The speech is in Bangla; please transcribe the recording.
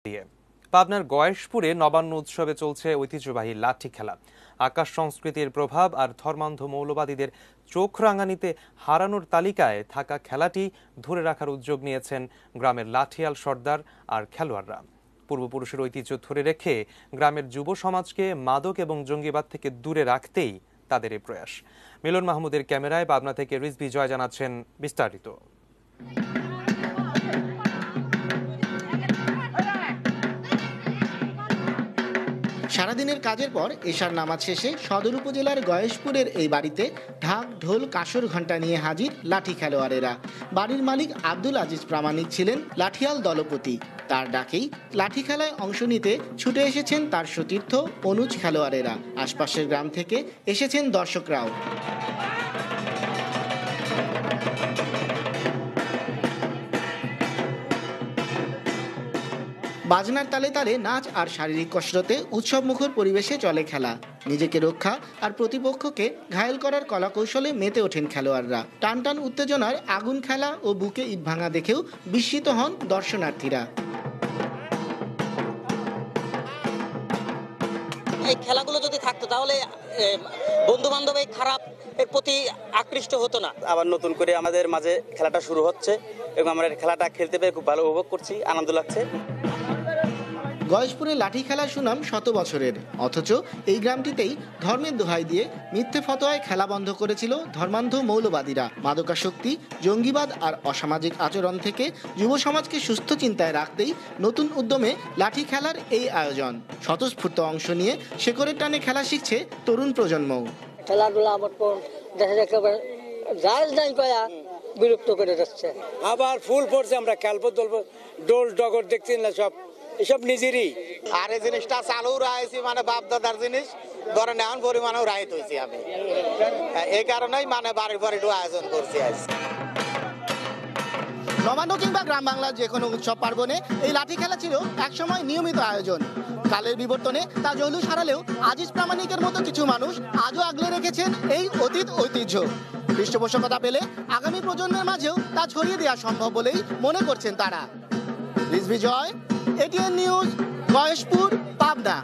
দিয়ে পাবনার গয়েশপুরে নবান্ন উৎসবে চলছে ঐতিহ্যবাহী লাঠি খেলা। আকাশ সংস্কৃতির প্রভাব আর ধর্মান্ধ মৌলবাদীদের চোখ রাঙানিতে হারানোর তালিকায় থাকা খেলাটি ধরে রাখার উদ্যোগ নিয়েছেন গ্রামের লাঠিয়াল সর্দার আর খেলোয়াড়রা। পূর্বপুরুষের ঐতিহ্য ধরে রেখে গ্রামের যুব সমাজকে মাদক এবং জঙ্গিবাদ থেকে দূরে রাখতেই তাদের এই প্রয়াস। মিলন মাহমুদের ক্যামেরায় পাবনা থেকে রিজভি জয় জানাচ্ছেন বিস্তারিত। সারাদিনের কাজের পর এশার নামাজ শেষে সদর উপজেলার গয়েশপুরের এই বাড়িতে ঢাক ঢোল কাসর ঘণ্টা নিয়ে হাজির লাঠি খেলোয়াড়েরা। বাড়ির মালিক আব্দুল আজিজ প্রামাণিক ছিলেন লাঠিয়াল দলপতি। তার ডাকেই লাঠি খেলায় অংশ নিতে ছুটে এসেছেন তার সতীর্থ অনুজ খেলোয়াড়েরা। আশপাশের গ্রাম থেকে এসেছেন দর্শকরাও। বাজনার তালে তালে নাচ আর শারীরিক কসরতে উৎসবমুখর পরিবেশে চলে খেলা। নিজেকে রক্ষা আর প্রতিপক্ষকে ঘায়েল করার কলাকৌশলে মেতে ওঠেন খেলোয়াড়রা। টান টান উত্তেজনার আগুন খেলা ও বুকে ইট ভাঙা দেখেও বিস্মিত হন দর্শনার্থীরা। এই খেলাগুলো যদি থাকতো তাহলে বন্ধু বান্ধব এই খারাপ এর প্রতি আকৃষ্ট হতো না। আবার নতুন করে আমাদের মাঝে খেলাটা শুরু হচ্ছে এবং আমরা খেলাটা খেলতে পেরে খুব ভালো উপভোগ করছি, আনন্দ লাগছে। গয়েশপুরে লাঠি খেলার সুনাম শত বছরের, অথচ এই গ্রামটিতেই ধর্মের দোহাই দিয়ে মিথ্যে ফতোয়ায় খেলা বন্ধ করেছিল ধর্মান্ধ মৌলবাদীরা। মাদকাসক্তি, জঙ্গিবাদ আর অসামাজিক আচরণ থেকে যুব সমাজকে সুস্থ চিন্তায় রাখতেই নতুন উদ্যমে লাঠি খেলার এই আয়োজন। স্বতঃস্ফূর্ত অংশ নিয়ে শেকড়ের টানে খেলা শিখছে তরুণ প্রজন্মও। খেলাধুলা আমার দেখা যাচ্ছে জায়েজ নাই কয়া বিরক্ত করে যাচ্ছে। আবার ফুল পড়ছে, আমরা খেলবো দলবো, ডোল ডগর দেখছি না, সব এসব নিজেরই। আর এই জিনিসটা চালু রাখছি মানে বাপ দাদার জিনিস, ধরেন এমন পরিমাণেও রাইত হয়েছি আমি, এই কারণেই মানে বাড়ির বাড়ি আয়োজন করছি আজ। নবান্ন কিংবা গ্রাম বাংলার যে কোনো উৎসব পার্বণে এই লাঠি খেলা ছিল একসময় নিয়মিত আয়োজন। কালের বিবর্তনে তা জৌলুস হারালেও আজিজ প্রামাণিকের মতো কিছু মানুষ আজও আগলে রেখেছেন এই অতীত ঐতিহ্য। পৃষ্ঠপোষকতা পেলে আগামী প্রজন্মের মাঝেও তা ছড়িয়ে দেওয়া সম্ভব বলেই মনে করছেন তারা। রিজভি জয়, এটিএন নিউজ, গয়েশপুর, পাবনা।